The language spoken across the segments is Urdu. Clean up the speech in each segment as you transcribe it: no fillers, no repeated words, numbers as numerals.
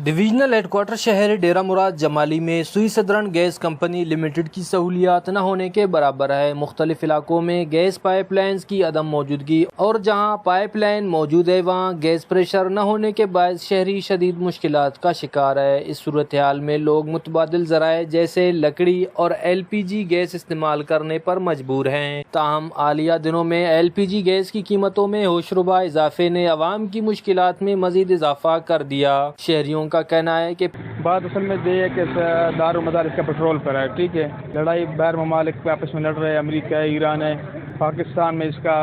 ڈویژنل ہیڈ کوارٹر شہر ڈیرہ مراد جمالی میں سوئی سدرن گیس کمپنی لمیٹڈ کی سہولیات نہ ہونے کے برابر ہے۔ مختلف علاقوں میں گیس پائپ لائنز کی عدم موجودگی اور جہاں پائپ لائن موجود ہے وہاں گیس پریشر نہ ہونے کے باعث شہری شدید مشکلات کا شکار ہے۔ اس صورتحال میں لوگ متبادل ذرائع جیسے لکڑی اور LPG گیس استعمال کرنے پر مجبور ہیں۔ تاہم حالیہ دنوں میں LPG گیس کی قیمتوں میں ہوشربا اضافے نے عوام کی مشکلات میں مزید اضافہ کر دیا۔ شہریوں کا کہنا ہے کہ بات اصل میں یہ ہے کہ دار و مدار اس کا پیٹرول پر ہے، ٹھیک ہے۔ لڑائی باہر ممالک پہ آپس میں لڑ رہے ہیں، امریکہ ہے، ایران ہے، پاکستان میں اس کا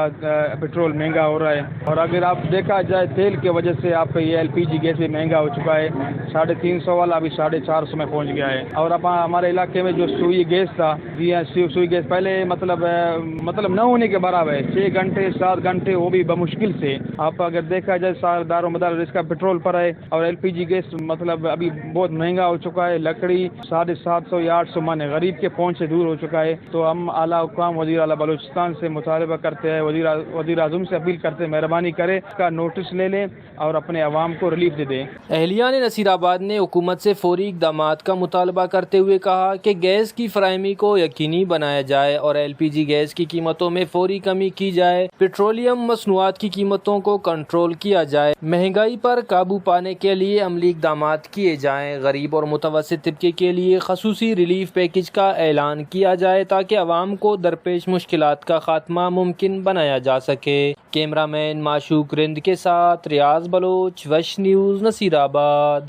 پیٹرول مہنگا ہو رہا ہے، اور اگر آپ دیکھا جائے تیل کی وجہ سے آپ کا یہ LPG گیس بھی مہنگا ہو چکا ہے۔ 350 والا ابھی 450 میں پہنچ گیا ہے۔ اور اب ہمارے علاقے میں جو سوئی گیس تھا، جی ہاں، سوئی گیس پہلے مطلب نہ ہونے کے برابر ہے، 6 گھنٹے 7 گھنٹے وہ بھی بمشکل سے۔ آپ اگر دیکھا جائے دار و مدار اس کا پیٹرول پر ہے، اور LPG گیس مطلب ابھی بہت مہنگا ہو چکا ہے۔ لکڑی 750 یا 800 مانے غریب کے پہنچ سے دور ہو چکا ہے۔ تو ہم اعلیٰ حکام وزیر اعلیٰ بلوچستان سے مطالبہ کرتے ہیں، وزیر اعظم سے اپیل کرتے ہیں، مہربانی کرے اس کا نوٹس لے لیں اور اپنے عوام کو ریلیف دے دیں۔ اہلیان نصیر آباد نے حکومت سے فوری اقدامات کا مطالبہ کرتے ہوئے کہا کہ گیس کی فراہمی کو یقینی بنایا جائے اور LPG گیس کی قیمتوں میں فوری کمی کی جائے، پیٹرولیم مصنوعات کی قیمتوں کو کنٹرول کیا جائے، مہنگائی پر قابو پانے کے لیے عملی اقدامات کیے جائیں، غریب اور متوسط طبقے کے لیے خصوصی ریلیف پیکج کا اعلان کیا جائے تاکہ عوام کو درپیش مشکلات کا خاتمہ ممکن بنایا جا سکے۔ کیمرہ مین معشوق رند کے ساتھ ریاض بلوچ، وش نیوز، نصیر آباد۔